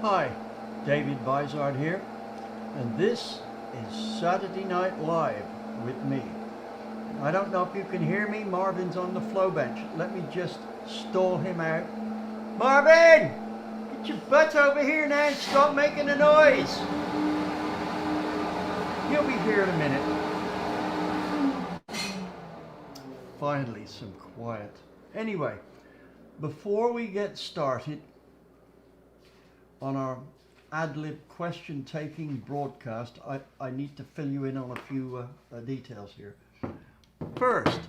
Hi, David Vizard here, and this is Saturday Night Live with me. I don't know if you can hear me. Marvin's on the flow bench. Let me just stall him out. Marvin! Get your butt over here now and stop making a noise. He'll be here in a minute. Finally, some quiet. Anyway, before we get started on our ad-lib question-taking broadcast, I need to fill you in on a few details here. First,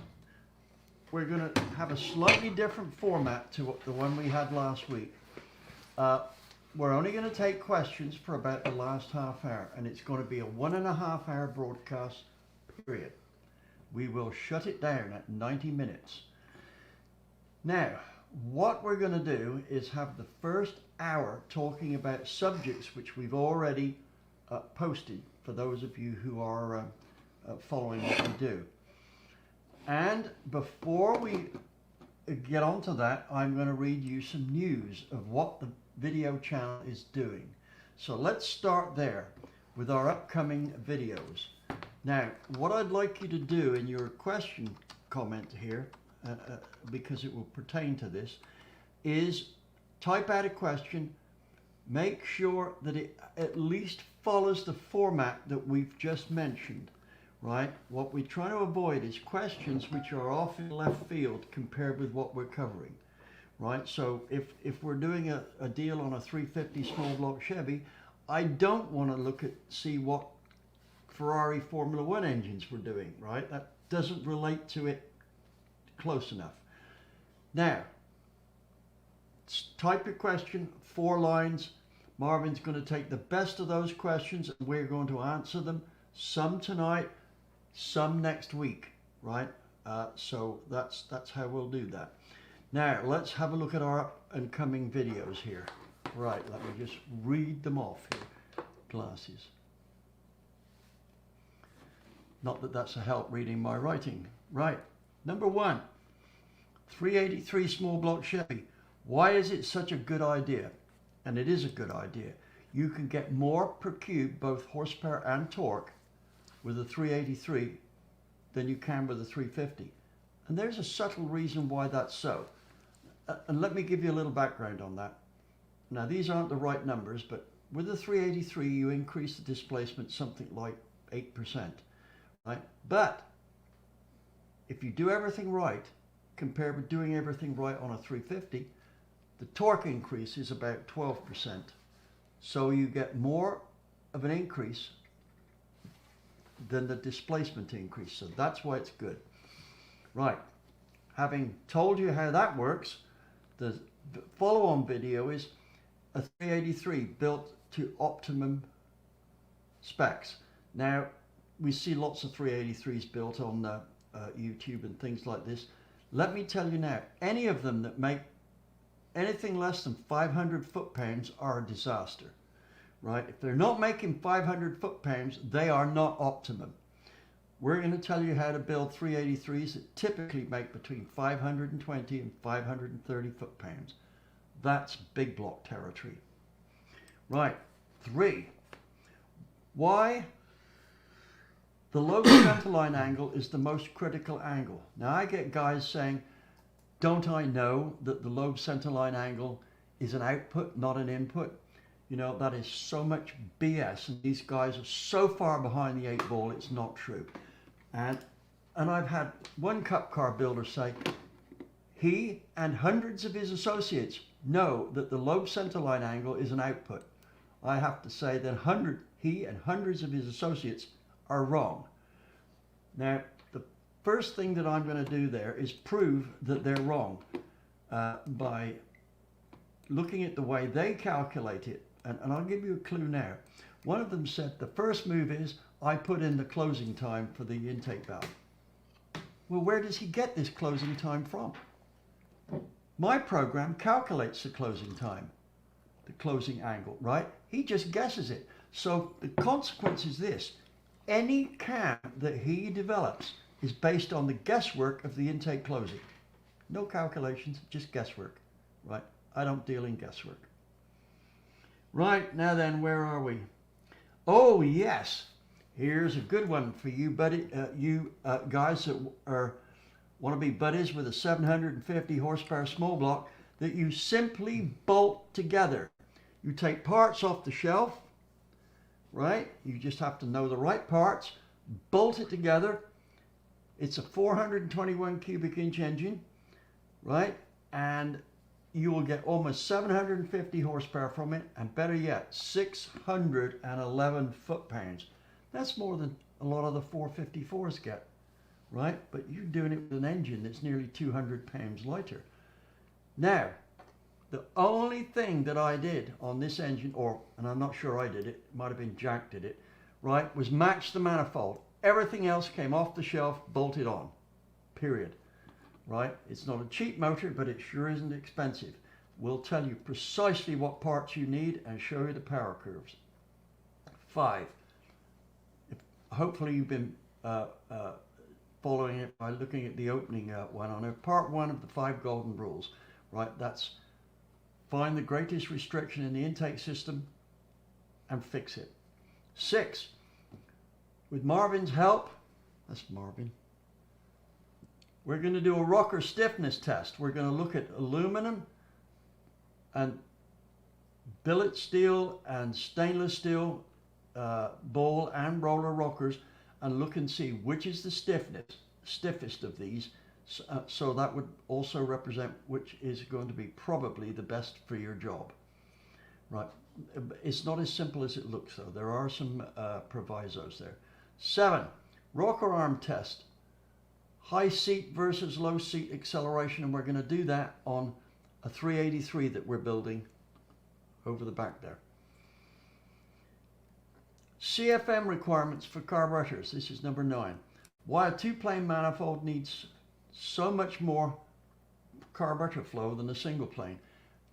we're going to have a slightly different format to the one we had last week. We're only going to take questions for about the last half hour, and it's going to be a 1.5 hour broadcast period. We will shut it down at 90 minutes. Now, what we're going to do is have the first hour talking about subjects which we've already posted for those of you who are following what we do. And before we get on to that, I'm going to read you some news of what the video channel is doing. So let's start there with our upcoming videos. Now, what I'd like you to do in your question comment here, because it will pertain to this, is type out a question, make sure that it at least follows the format that we've just mentioned, right? What we're trying to avoid is questions which are off in left field compared with what we're covering, right? So if we're doing a deal on a 350 small block Chevy, I don't want to see what Ferrari Formula One engines we're doing, right? That doesn't relate to it close enough. Now, type your question, 4 lines. Marvin's going to take the best of those questions and we're going to answer them, some tonight, some next week, right? So that's how we'll do that. Now, let's have a look at our up and coming videos here. Right, let me just read them off here. Glasses. Not that that's a help reading my writing. Right, number 1, 383 small block Chevy. Why is it such a good idea? And it is a good idea. You can get more per cube, both horsepower and torque, with a 383 than you can with a 350. And there's a subtle reason why that's so. And let me give you a little background on that. Now, these aren't the right numbers, but with a 383, you increase the displacement something like 8%. Right? But if you do everything right, compared with doing everything right on a 350, the torque increase is about 12%. So you get more of an increase than the displacement increase. So that's why it's good. Right. Having told you how that works, the follow-on video is a 383 built to optimum specs. Now, we see lots of 383s built on YouTube and things like this. Let me tell you now, any of them that make anything less than 500 foot-pounds are a disaster, right? If they're not making 500 foot-pounds, they are not optimum. We're going to tell you how to build 383s that typically make between 520 and 530 foot-pounds. That's big block territory. Right, 3. Why the lobe centerline angle is the most critical angle. Now, I get guys saying, don't I know that the lobe centerline angle is an output, not an input? You know, that is so much BS, and these guys are so far behind the 8 ball, it's not true. And I've had one cup car builder say, he and hundreds of his associates know that the lobe centerline angle is an output. I have to say that he and hundreds of his associates are wrong. Now, the first thing that I'm going to do there is prove that they're wrong by looking at the way they calculate it. And I'll give you a clue now. One of them said the first move is I put in the closing time for the intake valve. Well, where does he get this closing time from? My program calculates the closing time, the closing angle, right? He just guesses it. So the consequence is this. Any cam that he develops is based on the guesswork of the intake closing. No calculations, just guesswork, right? I don't deal in guesswork. Right, now then, where are we? Oh, yes. Here's a good one for you, buddy. Guys that want to be buddies with a 750 horsepower small block that you simply bolt together. You take parts off the shelf, right? You just have to know the right parts, bolt it together. It's a 421 cubic inch engine, right? And you will get almost 750 horsepower from it, and better yet, 611 foot-pounds. That's more than a lot of the 454s get, right? But you're doing it with an engine that's nearly 200 pounds lighter. Now, the only thing that I did on this engine, and I'm not sure I did it, might have been Jack did it, right, was match the manifold. Everything else came off the shelf, bolted on, period. Right? It's not a cheap motor, but it sure isn't expensive. We'll tell you precisely what parts you need and show you the power curves. 5. Hopefully you've been following it by looking at the opening one on it. Part 1 of the 5 golden rules. Right? That's find the greatest restriction in the intake system and fix it. 6. With Marvin's help, that's Marvin, we're going to do a rocker stiffness test. We're going to look at aluminum and billet steel and stainless steel ball and roller rockers and look and see which is the stiffest of these. So that would also represent which is going to be probably the best for your job. Right. It's not as simple as it looks though. There are some provisos there. 7. Rocker arm test. High seat versus low seat acceleration, and we're going to do that on a 383 that we're building over the back there. CFM requirements for carburetors. This is number 9. Why a two-plane manifold needs so much more carburetor flow than a single plane.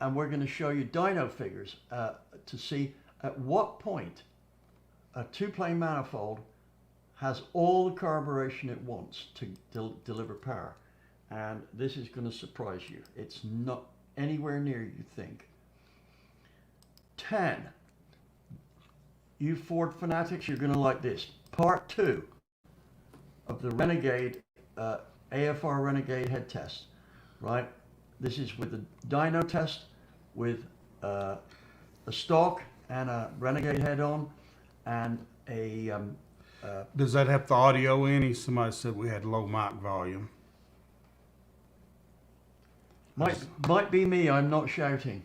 And we're going to show you dyno figures to see at what point a two-plane manifold has all the carburation it wants to deliver power. And this is going to surprise you. It's not anywhere near you think. 10. You Ford fanatics, you're going to like this. Part 2 of the Renegade, AFR Renegade head test. Right? This is with the dyno test with a stock and a Renegade head on and a does that have the audio in? Somebody said we had low mic volume. Might be me, I'm not shouting.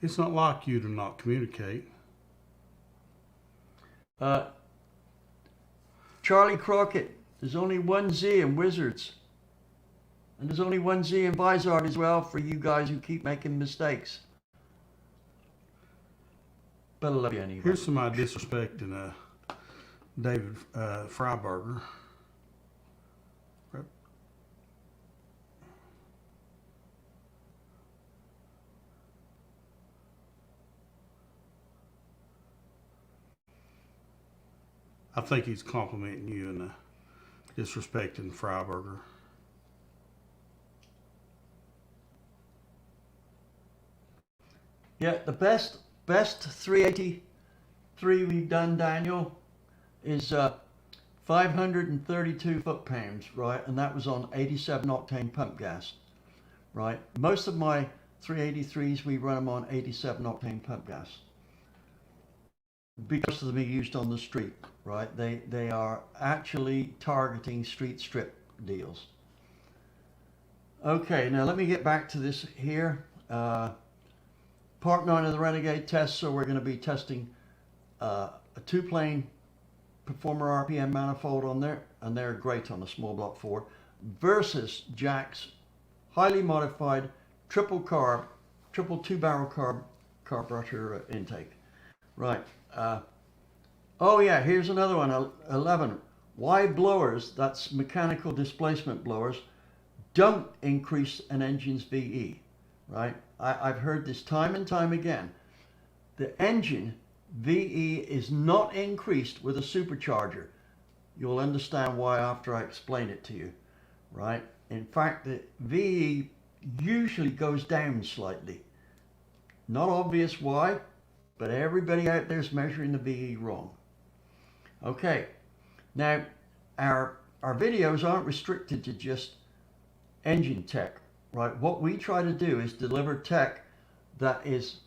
It's not like you to not communicate. Charlie Crockett, there's only one Z in Wizards. And there's only one Z in Vizard as well for you guys who keep making mistakes. But I love you anyway. Here's somebody disrespecting David Freiberger. I think he's complimenting you and disrespecting Freiberger. Yeah, the best 383 we've done, Daniel, is 532 foot-pounds, right? And that was on 87 octane pump gas, right? Most of my 383s, we run them on 87 octane pump gas. Because of them being used on the street, right? They are actually targeting street strip deals. Okay, now let me get back to this here. Part 9 of the Renegade test, so we're going to be testing a two-plane Performer RPM manifold on there, and they're great on a small block Ford, versus Jack's highly modified triple two-barrel carburetor intake. Right. Oh yeah, here's another one, 11. Why blowers, that's mechanical displacement blowers, don't increase an engine's VE, right? I've heard this time and time again. The engine VE is not increased with a supercharger. You'll understand why after I explain it to you, right? In fact, the VE usually goes down slightly. Not obvious why, but everybody out there is measuring the VE wrong. Okay, now our videos aren't restricted to just engine tech, right? What we try to do is deliver tech that is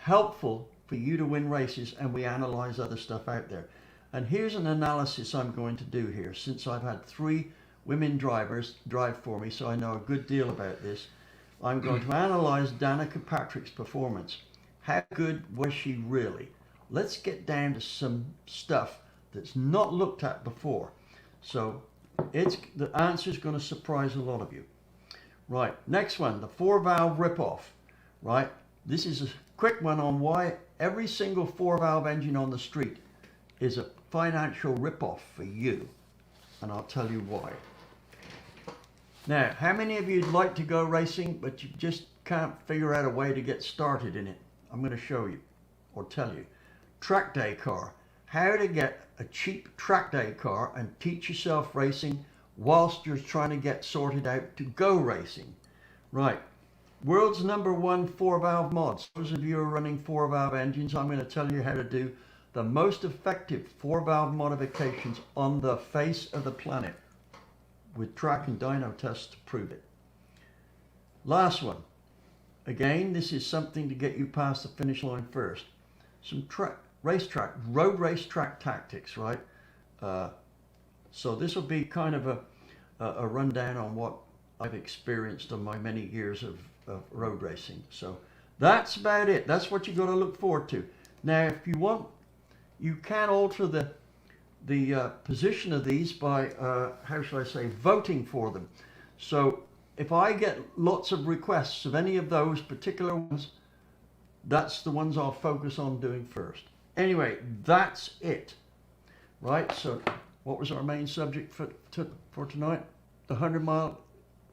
helpful for you to win races, and we analyze other stuff out there. And here's an analysis I'm going to do here, since I've had 3 women drivers drive for me, so I know a good deal about this. I'm going to analyze Danica Patrick's performance. How good was she really? Let's get down to some stuff that's not looked at before. So the answer is going to surprise a lot of you. Right, next one, the 4-valve ripoff. Right, this is a quick one on why every single 4-valve engine on the street is a financial ripoff for you. And I'll tell you why. Now, how many of you would like to go racing, but you just can't figure out a way to get started in it? I'm going to show you, or tell you. Track day car. How to get a cheap track day car and teach yourself racing whilst you're trying to get sorted out to go racing. Right. World's #1 4-valve mods. Those of you who are running 4-valve engines, I'm going to tell you how to do the most effective 4-valve modifications on the face of the planet, with track and dyno tests to prove it. Last one. Again, this is something to get you past the finish line first. Some road racetrack tactics, right? So this will be kind of a rundown on what I've experienced on my many years of road racing. So that's about it. That's what you got to look forward to. Now, if you want, you can alter the position of these by, how shall I say, voting for them. So if I get lots of requests of any of those particular ones, that's the ones I'll focus on doing first. Anyway, that's it. Right, so what was our main subject for tonight? The 100 mile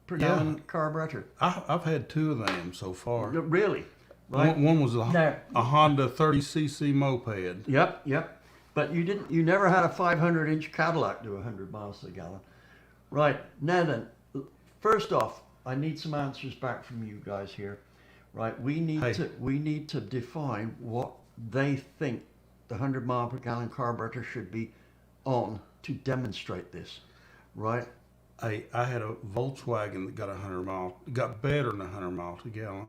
per gallon carburetor. I've had 2 of them so far. Really? Right. One was a Honda 30cc moped. Yep. But you never had a 500-inch Cadillac do 100 miles to the gallon. Right, now then, first off, I need some answers back from you guys here. Right, we need to define what they think the 100 mile per gallon carburetor should be on to demonstrate this. Right? I had a Volkswagen that got 100 miles, got better than 100 miles a gallon.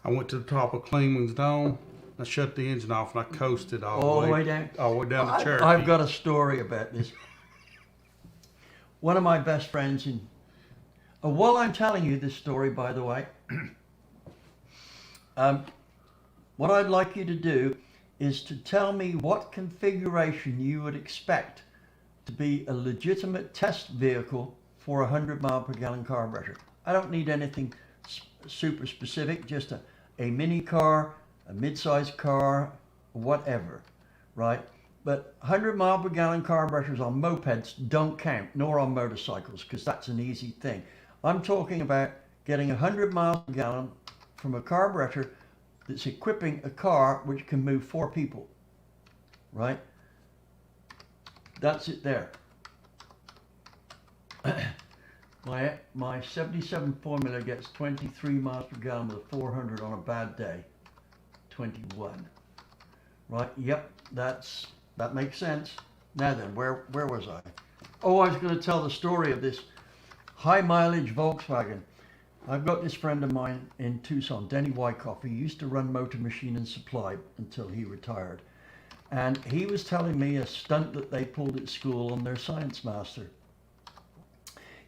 I went to the top of Clean Wings Dome. I shut the engine off and I coasted all the way down. All the way down to Cherokee. I've got a story about this. One of my best friends while I'm telling you this story, by the way, what I'd like you to do is to tell me what configuration you would expect to be a legitimate test vehicle for a 100 mile per gallon carburetor. I don't need anything super specific, just a mini car, a mid-sized car, whatever, right? But 100 mile per gallon carburetors on mopeds don't count, nor on motorcycles, because that's an easy thing. I'm talking about getting 100 miles per gallon from a carburetor that's equipping a car which can move 4 people, right? That's it there. My 77 Formula gets 23 miles per gallon with a 400 on a bad day. 21. Right, yep, that makes sense. Now then, where was I? Oh, I was going to tell the story of this high mileage Volkswagen. I've got this friend of mine in Tucson, Denny Wyckoff. He used to run Motor Machine and Supply until he retired. And he was telling me a stunt that they pulled at school on their Science Master.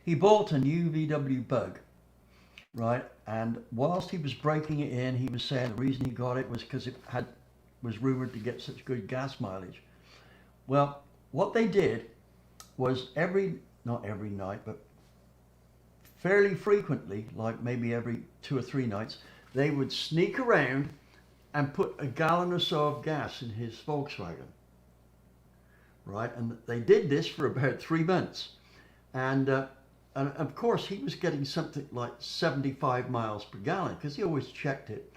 He bought a new VW Bug, right? And whilst he was breaking it in, he was saying the reason he got it was because it was rumored to get such good gas mileage. Well, what they did was not every night, but fairly frequently, like maybe every 2 or 3 nights, they would sneak around and put a gallon or so of gas in his Volkswagen, right? And they did this for about 3 months. And of course, he was getting something like 75 miles per gallon because he always checked it.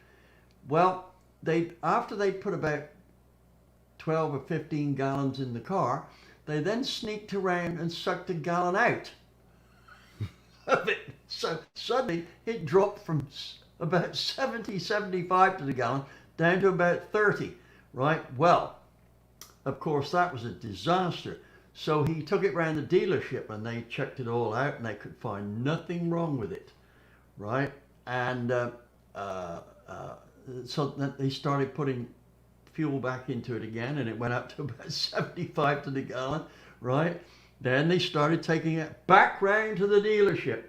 Well, after they put about 12 or 15 gallons in the car, they then sneaked around and sucked a gallon out of it. So suddenly it dropped from about 70, 75 to the gallon, down to about 30, right? Well, of course, that was a disaster. So he took it round the dealership and they checked it all out and they could find nothing wrong with it, right? And so they started putting fuel back into it again and it went up to about 75 to the gallon, right? Then they started taking it back round to the dealership.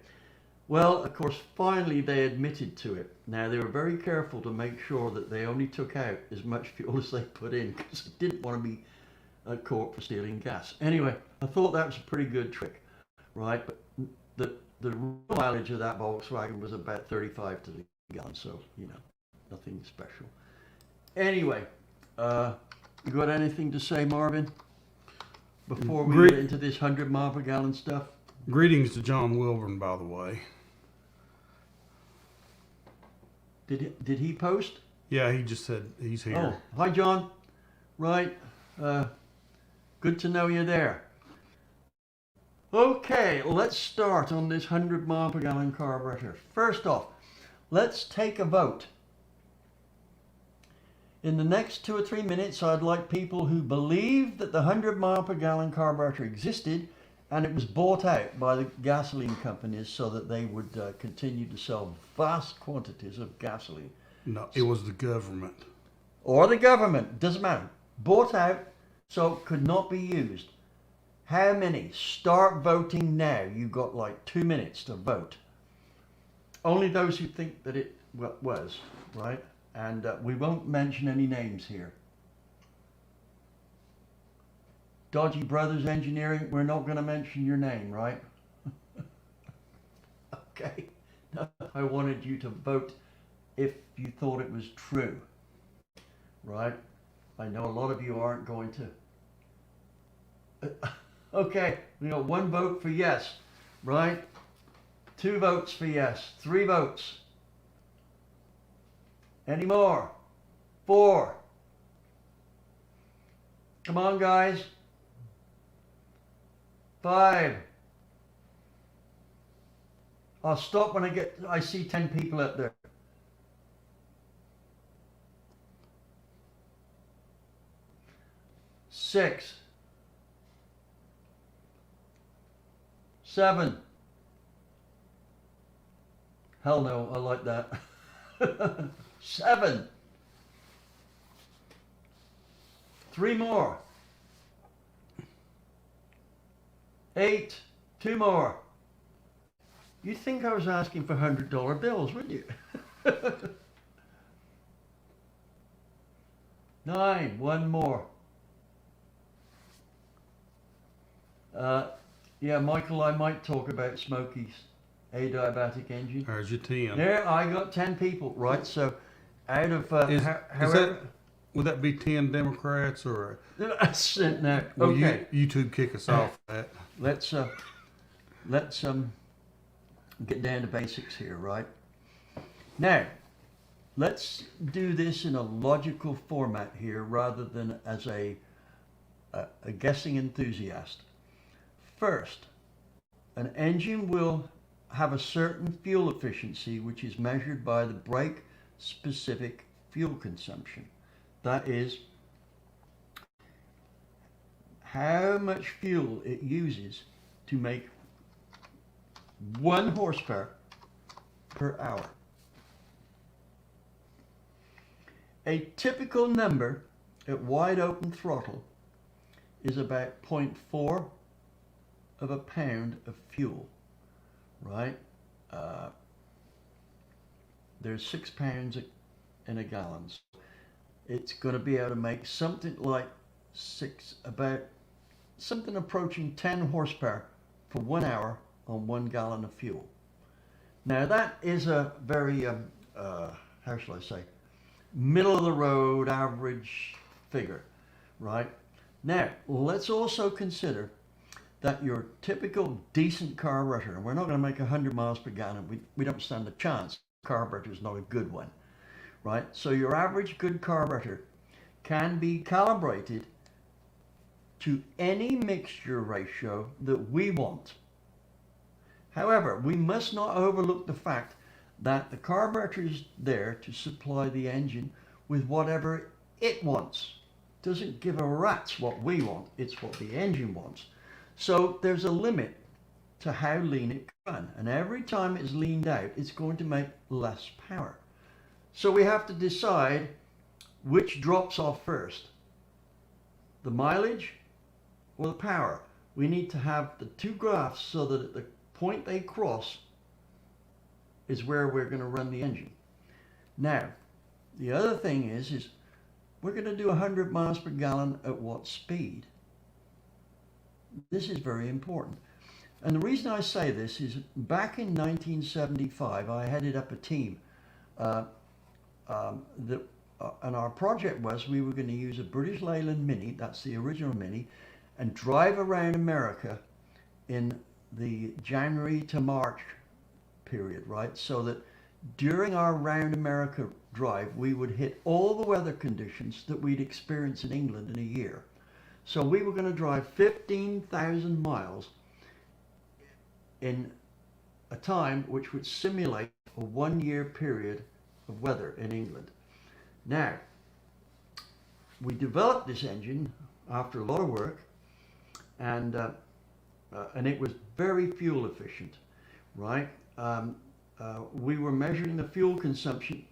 Well, of course, finally they admitted to it. Now, they were very careful to make sure that they only took out as much fuel as they put in because they didn't want to be caught for stealing gas. Anyway, I thought that was a pretty good trick, right? But the mileage of that Volkswagen was about 35 to the gallon, so, you know, nothing special. Anyway, you got anything to say, Marvin, before we get into this 100 mile per gallon stuff? Greetings to John Wilburn, by the way. Did he post? Yeah, he just said he's here. Oh, hi, John. Right. Good to know you're there. Okay, let's start on this 100 mile per gallon carburetor. First off, let's take a vote. In the next 2 or 3 minutes, I'd like people who believe that the 100 mile per gallon carburetor existed and it was bought out by the gasoline companies so that they would continue to sell vast quantities of gasoline. No, it was the government. Or the government, doesn't matter. Bought out so it could not be used. How many? Start voting now. You've got like 2 minutes to vote. Only those who think that it was, right? And we won't mention any names here. Dodgy Brothers Engineering, we're not going to mention your name, right? Okay. No, I wanted you to vote if you thought it was true, right? I know a lot of you aren't going to. Okay, we got 1 vote for yes, right? 2 votes for yes, 3 votes. Any more? 4. Come on, guys. 5. I'll stop when I see 10 people up there. 6. 7. Hell no, I like that. 7. 3 more. 8. 2 more. You'd think I was asking for $100 bills, wouldn't you? 9. 1 more. Yeah, Michael, I might talk about Smokey's adiabatic engine. There's your 10. There, I got 10 people, right? So, out of would that be 10 Democrats or? No, well, okay. YouTube kick us off that. Let's get down to basics here, right? Now, let's do this in a logical format here rather than as a guessing enthusiast. First, an engine will have a certain fuel efficiency which is measured by the brake-specific fuel consumption. That is, how much fuel it uses to make 1 horsepower per hour. A typical number at wide open throttle is about 0.4 of a pound of fuel, right? There's 6 pounds in a gallon. So it's going to be able to make something like something approaching 10 horsepower for 1 hour on 1 gallon of fuel. Now that is a very, how shall I say, middle of the road average figure, right? Now, let's also consider that your typical decent carburetor, and we're not going to make 100 miles per gallon, we don't stand a chance. Carburetor is not a good one, right? So your average good carburetor can be calibrated to any mixture ratio that we want. However, we must not overlook the fact that the carburetor is there to supply the engine with whatever it wants. Doesn't give a rat's what we want, it's what the engine wants. So there's a limit to how lean it can run, and every time it's leaned out, it's going to make less power. So we have to decide which drops off first, the mileage or the power. We need to have the two graphs so that at the point they cross is where we're going to run the engine. Now, the other thing is we're going to do 100 miles per gallon at what speed? This is very important. And the reason I say this is back in 1975, I headed up a team and our project was we were going to use a British Leyland Mini, that's the original Mini, and drive around America in the January to March period, right? So that during our round America drive, we would hit all the weather conditions that we'd experience in England in a year. So we were going to drive 15,000 miles in a time which would simulate a 1 year period of weather in England. Now, we developed this engine after a lot of work, and it was very fuel efficient, right? We were measuring the fuel consumption.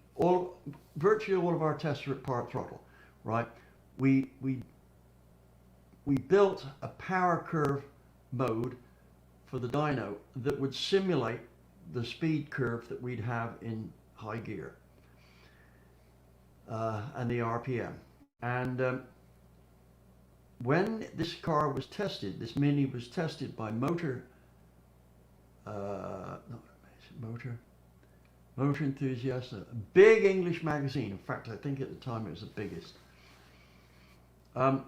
Virtually all of our tests are at part throttle, right? We built a power curve mode for the dyno that would simulate the speed curve that we'd have in high gear and the RPM. And when this car was tested, this Mini was tested by Motor Enthusiast, a big English magazine. In fact, I think at the time it was the biggest. At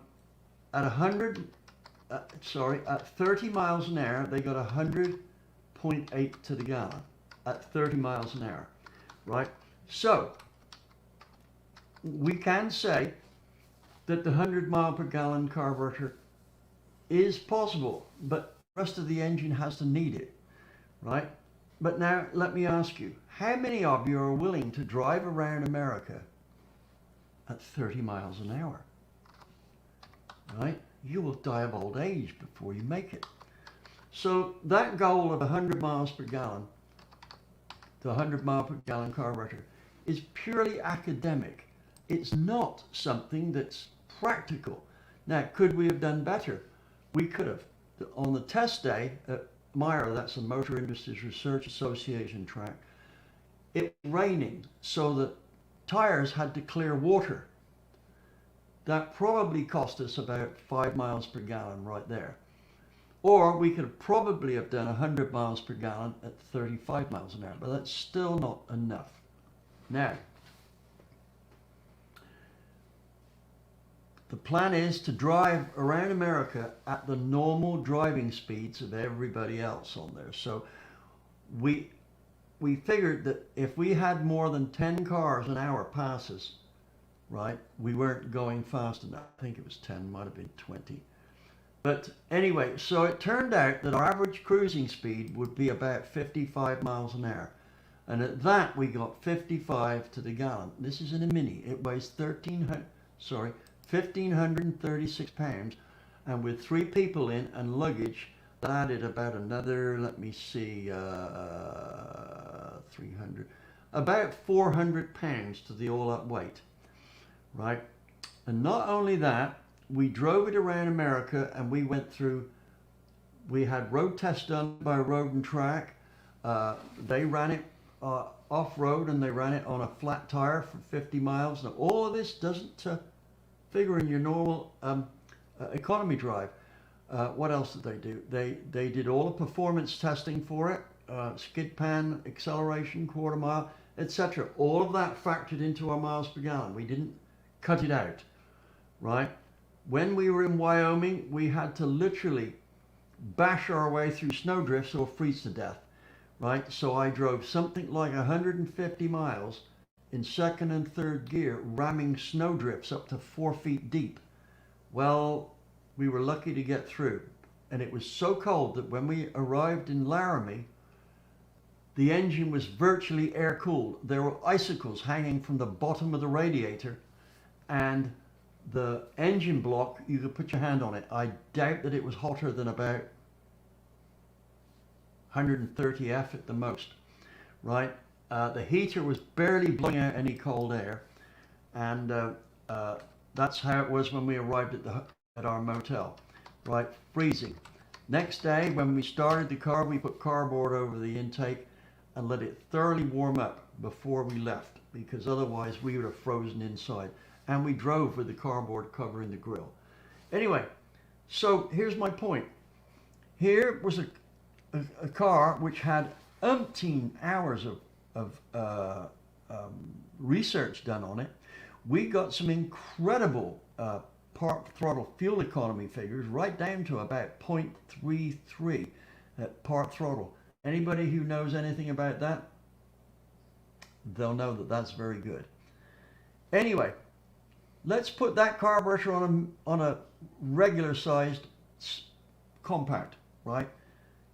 30 miles an hour, they got 100.8 to the gallon at 30 miles an hour, right? So we can say that the 100 mile per gallon carburetor is possible, but the rest of the engine has to need it, right? But now let me ask you, how many of you are willing to drive around America at 30 miles an hour, right? You will die of old age before you make it. So that goal of 100 miles per gallon, the 100 mile per gallon carburetor, is purely academic. It's not something that's practical. Now, could we have done better? We could have. On the test day at MIRA, that's the Motor Industries Research Association track, it was raining, so the tires had to clear water. That probably cost us about 5 miles per gallon right there. Or we could probably have done 100 miles per gallon at 35 miles an hour, but that's still not enough. Now, the plan is to drive around America at the normal driving speeds of everybody else on there. So we figured that if we had more than 10 cars an hour pass us, right, we weren't going fast enough. I think it was 10, might have been 20. But anyway, so it turned out that our average cruising speed would be about 55 miles an hour. And at that, we got 55 to the gallon. This is in a Mini. It weighs 1,536 pounds. And with 3 people in and luggage, that added about another, let me see, 300, about 400 pounds to the all-up weight. Right, and not only that, we drove it around America, and we went through, we had road tests done by Road and Track. They ran it off-road, and they ran it on a flat tire for 50 miles. Now, all of this doesn't figure in your normal economy drive. What else did they do? They did all the performance testing for it, skid pan, acceleration, quarter mile, etc. All of that factored into our miles per gallon. We didn't cut it out, right? When we were in Wyoming, we had to literally bash our way through snowdrifts or freeze to death, right? So I drove something like 150 miles in second and third gear, ramming snowdrifts up to 4 feet deep. Well, we were lucky to get through. And it was so cold that when we arrived in Laramie, The engine was virtually air cooled. There were icicles hanging from the bottom of the radiator, and the engine block, you could put your hand on it. I doubt that it was hotter than about 130 F at the most, right? The heater was barely blowing out any cold air, and that's how it was when we arrived at our motel, right? Freezing. Next day, when we started the car, we put cardboard over the intake and let it thoroughly warm up before we left, because otherwise we would have frozen inside. And we drove with the cardboard covering the grill. Anyway, so here's my point. Here was a car which had umpteen hours of research done on it. We got some incredible part throttle fuel economy figures, right down to about 0.33 at part throttle. Anybody who knows anything about that, they'll know that that's very good. Anyway, let's put that carburetor on a regular sized compact, right?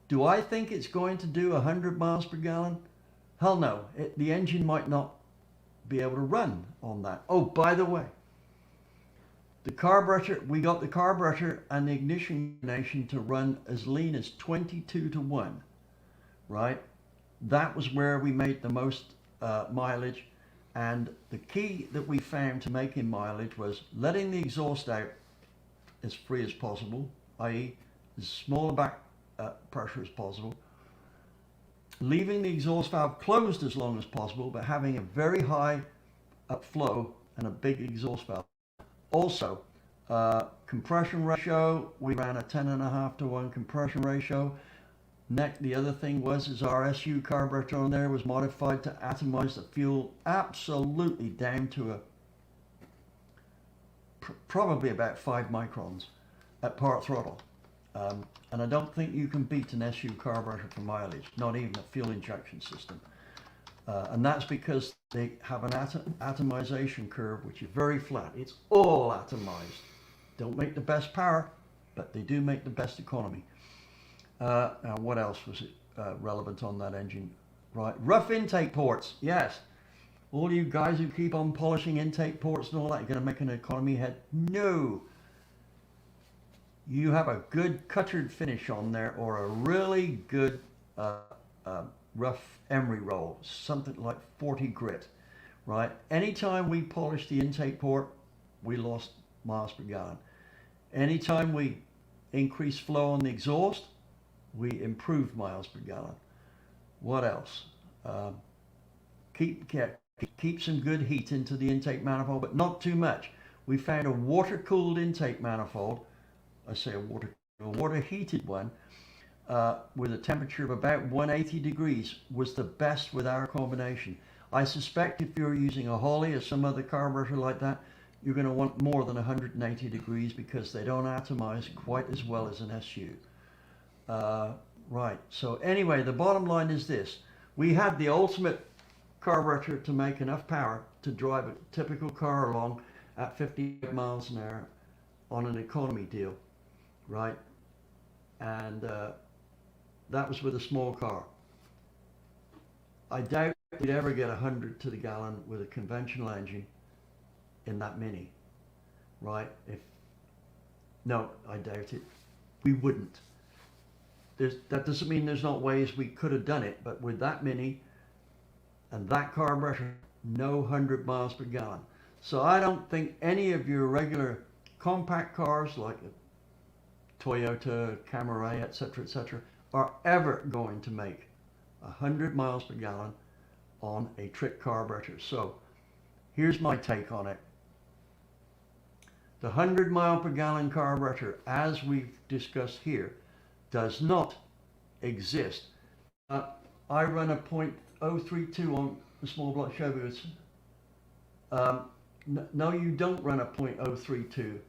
Do I think it's going to do 100 miles per gallon? Hell no. The engine might not be able to run on that. Oh, by the way, the carburetor, we got the carburetor and the ignition combination to run as lean as 22-to-1, right? That was where we made the most mileage. And the key that we found to making mileage was letting the exhaust out as free as possible, i.e. as small a back pressure as possible, leaving the exhaust valve closed as long as possible, but having a very high flow and a big exhaust valve. Also, compression ratio, we ran a 10.5-to-1 compression ratio. The other thing was our SU carburetor on there was modified to atomize the fuel absolutely down to probably about 5 microns at part throttle. And I don't think you can beat an SU carburetor for mileage, not even a fuel injection system. And that's because they have an atomization curve which is very flat. It's all atomized. Don't make the best power, but they do make the best economy. Now what else was relevant on that engine? Right, rough intake ports. Yes, all you guys who keep on polishing intake ports and all that, you're going to make an economy head. No. You have a good cuttered finish on there, or a really good rough emery roll, something like 40 grit, right? Anytime we polished the intake port, we lost miles per gallon. Anytime we increased flow on the exhaust, we improved miles per gallon. What else? Keep some good heat into the intake manifold, but not too much. We found a water-cooled intake manifold. I say a water-heated one with a temperature of about 180 degrees was the best with our combination. I suspect if you're using a Holley or some other carburetor like that, you're going to want more than 180 degrees because they don't atomize quite as well as an SU. Right, so anyway, the bottom line is this. We had the ultimate carburetor to make enough power to drive a typical car along at 50 miles an hour on an economy deal, right? And that was with a small car. I doubt we'd ever get 100 to the gallon with a conventional engine in that Mini, right? No, I doubt it. We wouldn't. That doesn't mean there's not ways we could have done it, but with that Mini and that carburetor, no 100 miles per gallon. So I don't think any of your regular compact cars like a Toyota, Camry, etc., are ever going to make 100 miles per gallon on a trick carburetor. So here's my take on it. The 100 mile per gallon carburetor, as we've discussed here, does not exist. I run a .032 on the small block Chevy. No, you don't run a .032.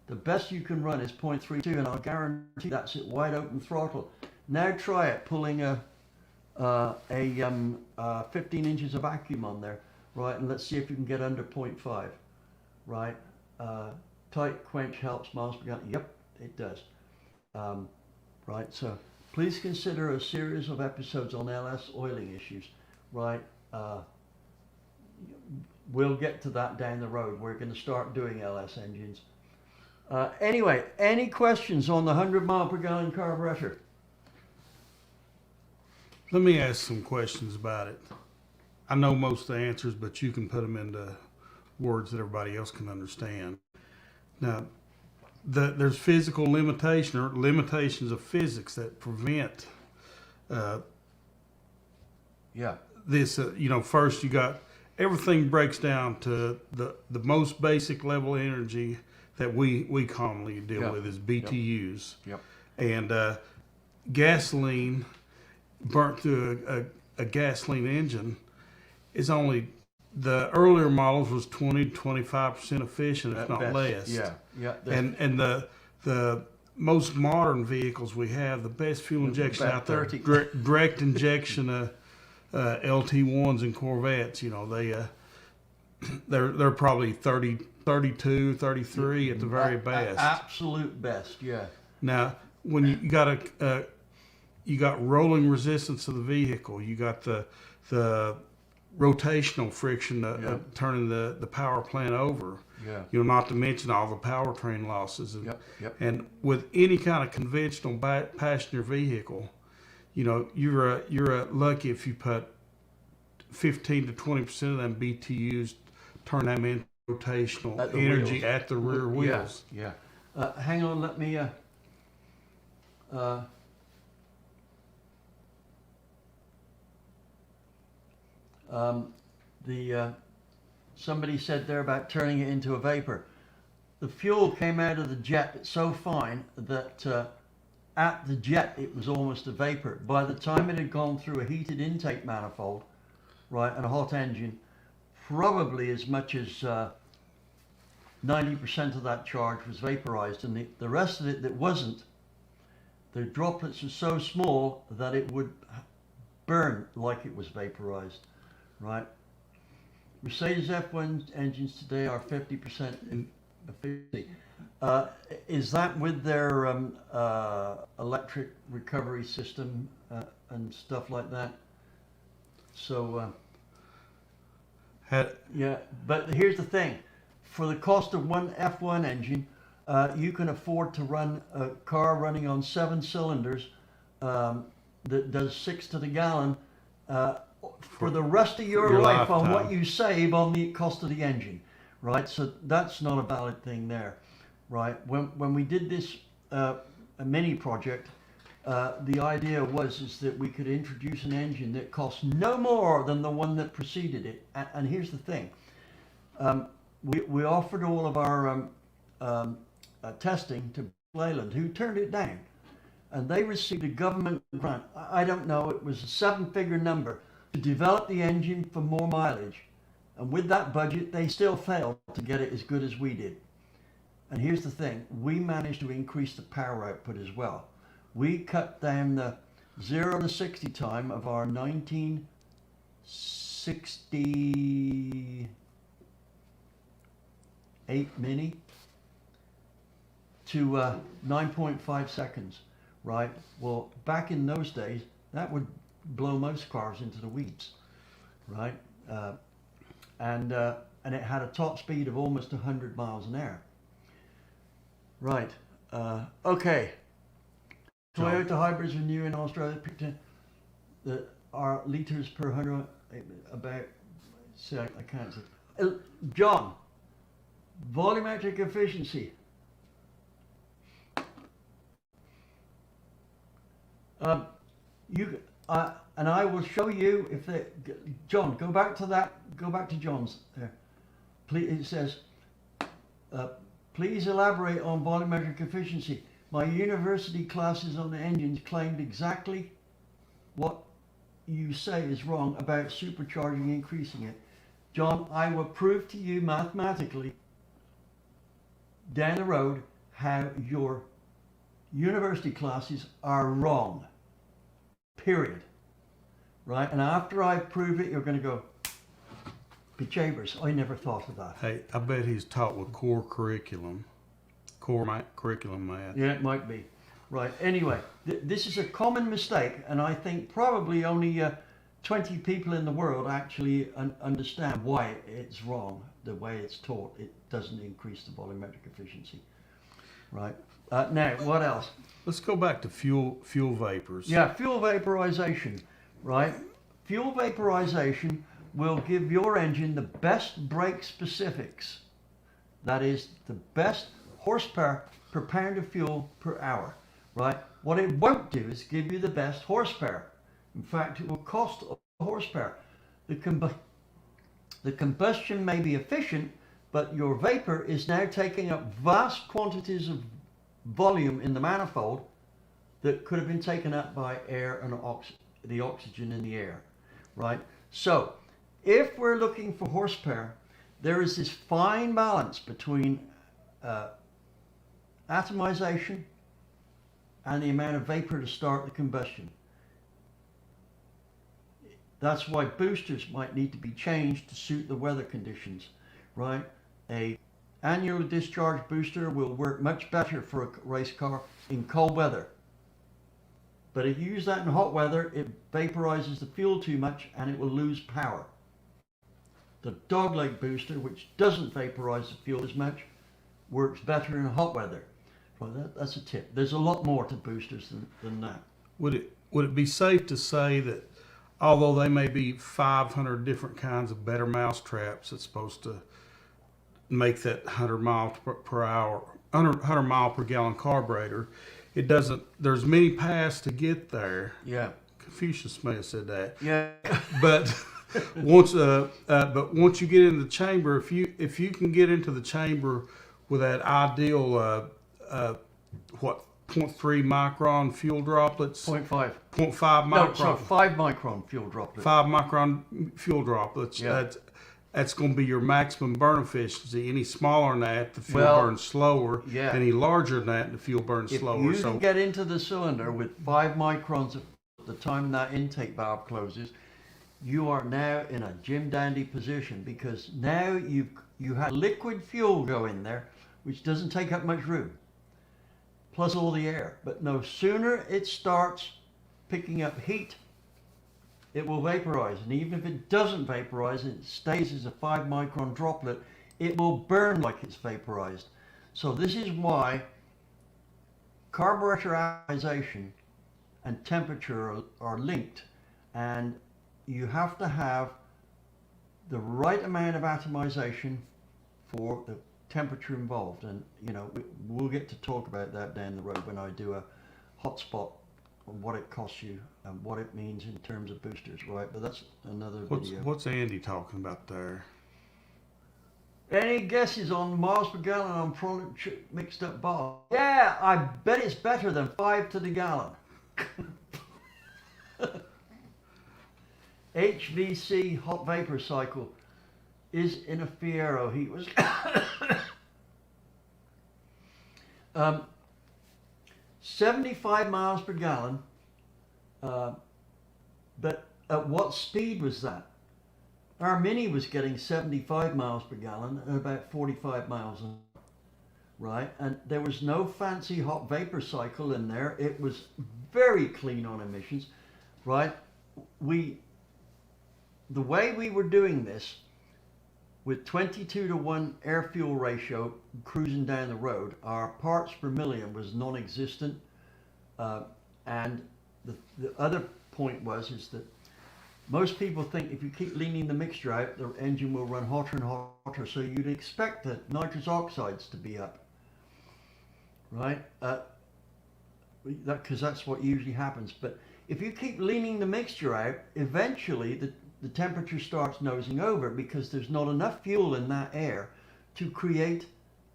The best you can run is .32, and I'll guarantee that's at wide open throttle. Now try it pulling a 15 inches of vacuum on there, right? And let's see if you can get under 0.5, right? Tight quench helps miles per gallon. Yep, it does. Right, so please consider a series of episodes on LS oiling issues, right? We'll get to that down the road. We're going to start doing LS engines. Anyway, any questions on the 100 mile per gallon carburetor? Let me ask some questions about it. I know most of the answers, but you can put them into words that everybody else can understand. Now, there's physical limitation or limitations of physics that prevent this. First you got everything breaks down to the most basic level of energy that we commonly deal with is BTUs. And gasoline burnt through a gasoline engine is only, the earlier models was 20 to 25% efficient, if not less. And the most modern vehicles we have, the best fuel injection out there, direct injection LT1s and Corvettes. They're probably 30, 32, 33 at the very best. Absolute best, yeah. Now, when you got rolling resistance of the vehicle, you got the rotational friction turning the power plant over. Not to mention all the powertrain losses. And with any kind of conventional passenger vehicle, you're lucky if you put 15 to 20% of them BTUs, turn them into rotational energy at the rear wheels. Hang on, let me somebody said there about turning it into a vapor. The fuel came out of the jet so fine that at the jet it was almost a vapor. By the time it had gone through a heated intake manifold, right, and a hot engine, probably as much as 90% of that charge was vaporized, and the rest of it that wasn't, the droplets were so small that it would burn like it was vaporized. Right. Mercedes F1 engines today are 50% efficiency. Is that with their electric recovery system and stuff like that? So, but here's the thing. For the cost of one F1 engine, you can afford to run a car running on 7 cylinders that does 6 to the gallon for the rest of your life lifetime, on what you save on the cost of the engine, right? So that's not a valid thing there, right? When we did this a mini project, the idea is that we could introduce an engine that costs no more than the one that preceded it. And here's the thing, we offered all of our testing to Leyland, who turned it down, and they received a government grant. I don't know, it was a 7-figure number to develop the engine for more mileage. And with that budget, they still failed to get it as good as we did. And here's the thing, we managed to increase the power output as well. We cut down the 0 to 60 time of our 1968 Mini to 9.5 seconds, right? Well, back in those days, that would blow most cars into the weeds, right? And it had a top speed of almost 100 miles an hour. Right. Okay. Toyota hybrids are new in Australia. That are liters per 100 about. See, I can't say. John, volumetric efficiency. And I will show you if they. John, go back to that. Go back to John's there. Please, it says. Please elaborate on volumetric efficiency. My university classes on the engines claimed exactly what you say is wrong about supercharging, increasing it. John, I will prove to you mathematically down the road how your university classes are wrong. Period. Right? And after I prove it, you're going to go, Bejabbers, I never thought of that. Hey, I bet he's taught with core curriculum math. Yeah, it might be. Right. Anyway, this is a common mistake, and I think probably only 20 people in the world actually understand why it's wrong. The way it's taught, it doesn't increase the volumetric efficiency. Right. Now, what else? Let's go back to fuel vapors. Yeah, fuel vaporization. Right. Fuel vaporization will give your engine the best brake specifics. That is the best horsepower per pound of fuel per hour. Right? What it won't do is give you the best horsepower. In fact, it will cost horsepower. The combustion may be efficient, but your vapor is now taking up vast quantities of volume in the manifold that could have been taken up by air and the oxygen in the air. Right? So, if we're looking for horsepower, there is this fine balance between atomization and the amount of vapor to start the combustion. That's why boosters might need to be changed to suit the weather conditions, right? A annual discharge booster will work much better for a race car in cold weather. But if you use that in hot weather, it vaporizes the fuel too much and it will lose power. The dogleg booster, which doesn't vaporize the fuel as much, works better in hot weather. Well, that's a tip. There's a lot more to boosters than that. Would it be safe to say that although they may be 500 different kinds of better mousetraps that's supposed to make that 100 mile per hour, 100 mile per gallon carburetor, it doesn't, there's many paths to get there. Yeah. Confucius may have said that. Yeah. But once you get into the chamber, if you can get into the chamber with that ideal 0.3 micron fuel droplets. 0.5. 0.5 micron. No, sorry, 5 micron fuel droplets. 5 micron fuel droplets. Yeah. That's going to be your maximum burn efficiency. Any smaller than that, the fuel burns slower. Yeah. Any larger than that, the fuel burns slower. If you can get into the cylinder with 5 microns at the time that intake valve closes, you are now in a Jim Dandy position, because now you have liquid fuel go in there, which doesn't take up much room, plus all the air. But no sooner it starts picking up heat, it will vaporize. And even if it doesn't vaporize, it stays as a 5 micron droplet, it will burn like it's vaporized. So this is why carburetor atomization and temperature are linked, and you have to have the right amount of atomization for the temperature involved. And you know, we'll get to talk about that down the road when I do a hotspot on what it costs you and what it means in terms of boosters, right? But that's another video. What's Andy talking about there? Any guesses on miles per gallon on product mixed up bar? Yeah, I bet it's better than 5 to the gallon. HVC, hot vapor cycle, is in a Fiero. He was 75 miles per gallon, but at what speed was that? Our Mini was getting 75 miles per gallon at about 45 miles an hour, right? And there was no fancy hot vapor cycle in there. It was very clean on emissions, right? The way we were doing this, with 22:1 air-fuel ratio cruising down the road, our parts per million was non-existent. And the other point is that most people think if you keep leaning the mixture out, the engine will run hotter and hotter. So you'd expect the nitrous oxides to be up, right? Because that's what usually happens. But if you keep leaning the mixture out, eventually the temperature starts nosing over, because there's not enough fuel in that air to create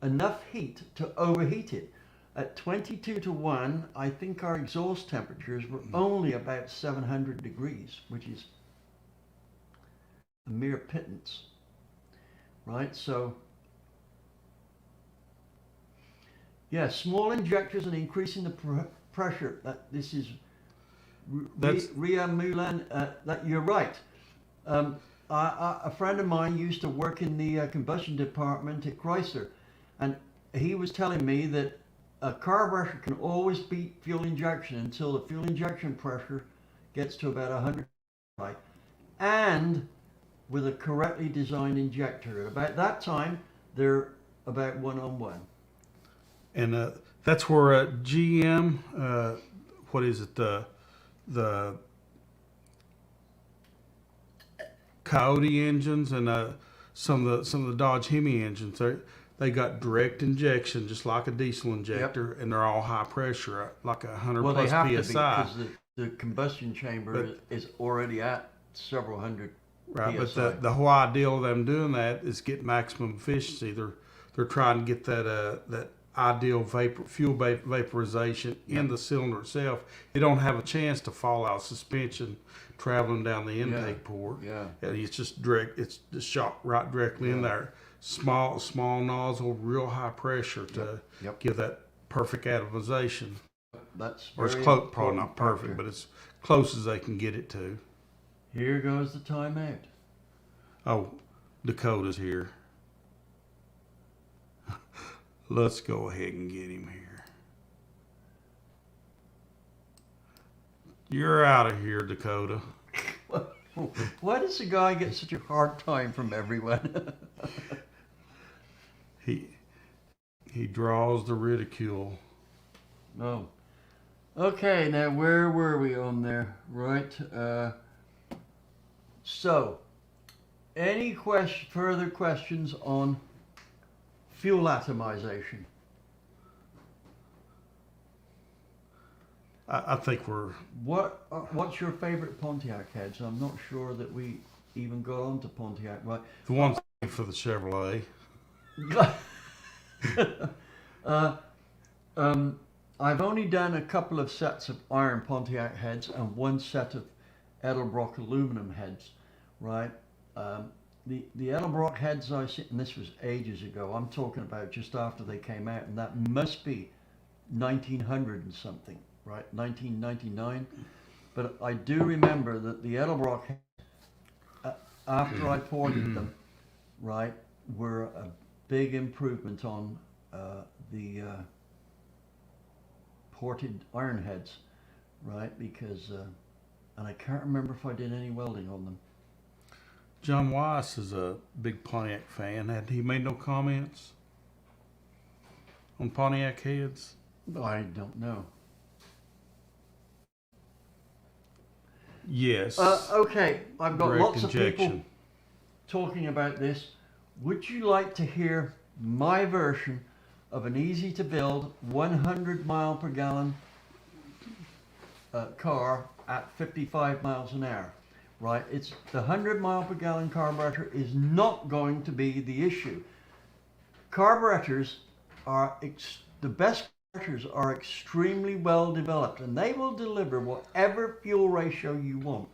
enough heat to overheat it. At 22:1, I think our exhaust temperatures were only about 700 degrees, which is a mere pittance, right? So, yeah, small injectors and increasing the pressure. This is Ria Mulan. That you're right. A friend of mine used to work in the combustion department at Chrysler, and he was telling me that a carburetor can always beat fuel injection until the fuel injection pressure gets to about 100, right? And with a correctly designed injector. At about that time, they're about 1-on-1. And that's where GM, what is it, the Coyote engines and some of the Dodge Hemi engines, they got direct injection, just like a diesel injector, and they're all high pressure, like 100 well, plus they have psi. to be, because the combustion chamber is already at several hundred Right, psi. but the whole idea of them doing that is get maximum efficiency. They're trying to get that ideal fuel vaporization in the cylinder itself. It don't have a chance to fall out of suspension traveling down the intake port. Yeah. It's just direct. It's just shot right directly in there. Small nozzle, real high pressure to give that perfect atomization. That's or it's close, probably not perfect, but it's close as they can get it to. Here goes the timeout. Oh, Dakota's here. Let's go ahead and get him here. You're out of here, Dakota. Why does the guy get such a hard time from everyone? He draws the ridicule. No. Okay, now where were we on there? Right. So, any further questions on fuel atomization? I think we're... What's your favorite Pontiac heads? I'm not sure that we even got onto Pontiac, right? The ones for the Chevrolet. I've only done a couple of sets of iron Pontiac heads and one set of Edelbrock aluminum heads, right? The Edelbrock heads I see, and this was ages ago, I'm talking about just after they came out, and that must be 1900 and something, right? 1999. But I do remember that the Edelbrock heads, after I ported them, right, were a big improvement on the ported iron heads, right? Because, and I can't remember if I did any welding on them. John Weiss is a big Pontiac fan. Had he made no comments on Pontiac heads? I don't know. Yes. Okay, I've got Direct lots injection. of people talking about this. Would you like to hear my version of an easy to build 100 mile per gallon car at 55 miles an hour? Right, it's the 100 mile per gallon carburetor is not going to be the issue. Carburetors are, the best carburetors are extremely well developed, and they will deliver whatever fuel ratio you want.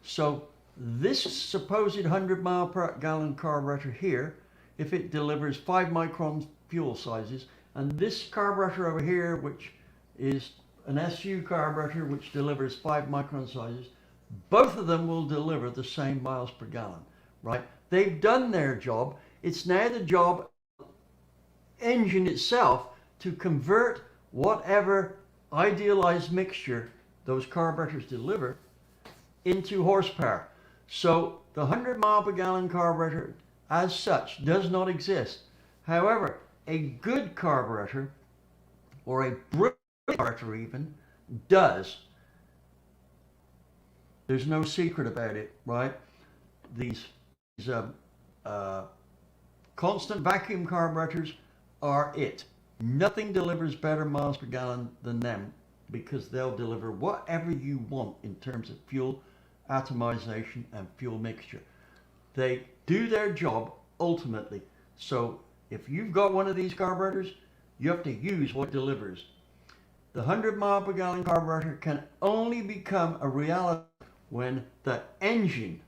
So this supposed 100 mile per gallon carburetor here, if it delivers 5 micron fuel sizes, and this carburetor over here, which is an SU carburetor which delivers 5 micron sizes, both of them will deliver the same miles per gallon, right? They've done their job. It's now the job of the engine itself to convert whatever idealized mixture those carburetors deliver into horsepower. So the 100 mile per gallon carburetor as such does not exist. However, a good carburetor, or a brilliant carburetor even, does. There's no secret about it, right? These constant vacuum carburetors are it. Nothing delivers better miles per gallon than them, because they'll deliver whatever you want in terms of fuel atomization and fuel mixture. They do their job ultimately. So if you've got one of these carburetors, you have to use what delivers. The 100 mile per gallon carburetor can only become a reality when the engine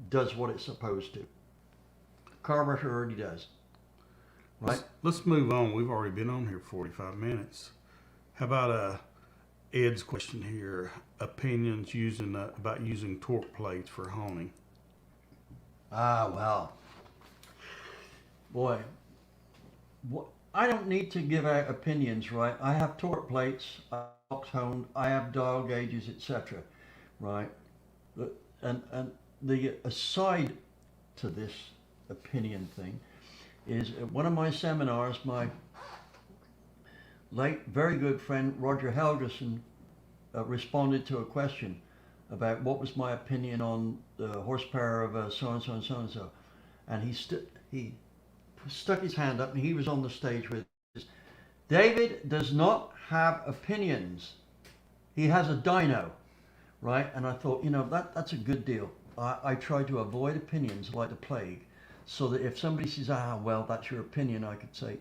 does what it's supposed to. Carburetor already does. Right? Let's move on. We've already been on here 45 minutes. How about Ed's question here? Opinions about using torque plates for honing. Ah, well. Boy, I don't need to give out opinions, right? I have torque plates, I have box honed, I have dial gauges, etc. Right? And the aside to this opinion thing is at one of my seminars, my late very good friend Roger Helgeson responded to a question about what was my opinion on the horsepower of so and so and so and so, and he stuck his hand up and he was on the stage with us. David does not have opinions. He has a dyno, right? And I thought, that's a good deal. I try to avoid opinions like the plague, so that if somebody says, well, that's your opinion, I could say,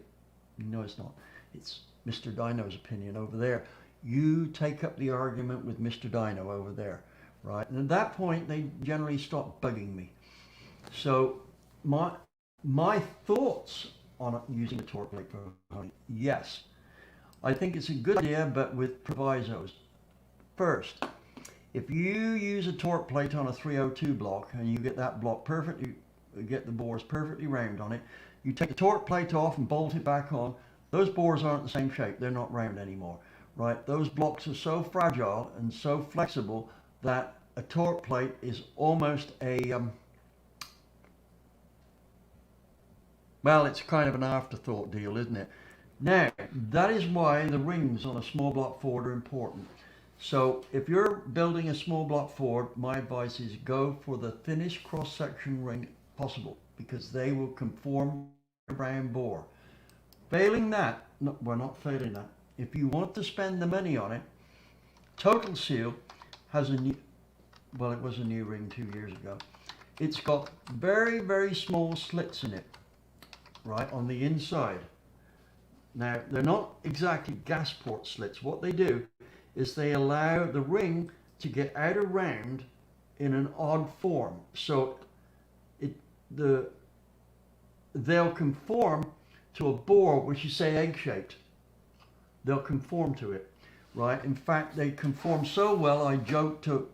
no, it's not. It's Mr. Dyno's opinion over there. You take up the argument with Mr. Dyno over there, right? And at that point, they generally stop bugging me. So my thoughts on using a torque plate for honing, yes. I think it's a good idea, but with provisos. First, if you use a torque plate on a 302 block and you get that block perfectly, get the bores perfectly round on it, you take the torque plate off and bolt it back on, those bores aren't the same shape, they're not round anymore, right? Those blocks are so fragile and so flexible that a torque plate is almost well, it's kind of an afterthought deal, isn't it? Now, that is why the rings on a small block Ford are important. So if you're building a small block Ford, my advice is go for the thinnest cross-section ring possible, because they will conform to the round bore. Failing that, no, we're not failing that. If you want to spend the money on it, Total Seal has a new, well, it was a new ring 2 years ago. It's got very, very small slits in it, right, on the inside. Now, they're not exactly gas port slits. What they do is they allow the ring to get out around in an odd form. So they'll conform to a bore which is, say, egg-shaped. They'll conform to it, right? In fact, they conform so well, I joked to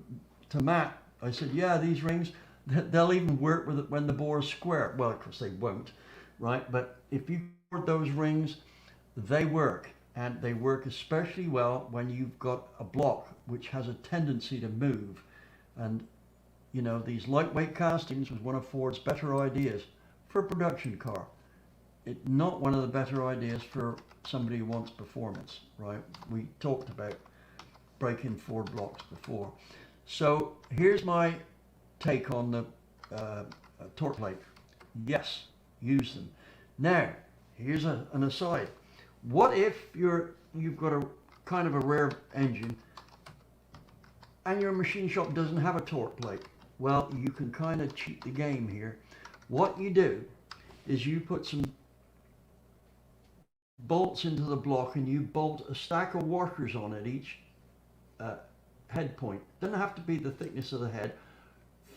Matt, I said, yeah, these rings, they'll even work with it when the bore is square. Well, of course they won't, right? But if you board those rings, they work. And they work especially well when you've got a block which has a tendency to move. And, these lightweight castings was one of Ford's better ideas for a production car. It's not one of the better ideas for somebody who wants performance, right? We talked about break-in Ford blocks before. So here's my take on the torque plate. Yes, use them. Now, here's an aside. What if you've got a kind of a rare engine and your machine shop doesn't have a torque plate? Well, you can kind of cheat the game here. What you do is you put some bolts into the block and you bolt a stack of washers on at each head point. Doesn't have to be the thickness of the head.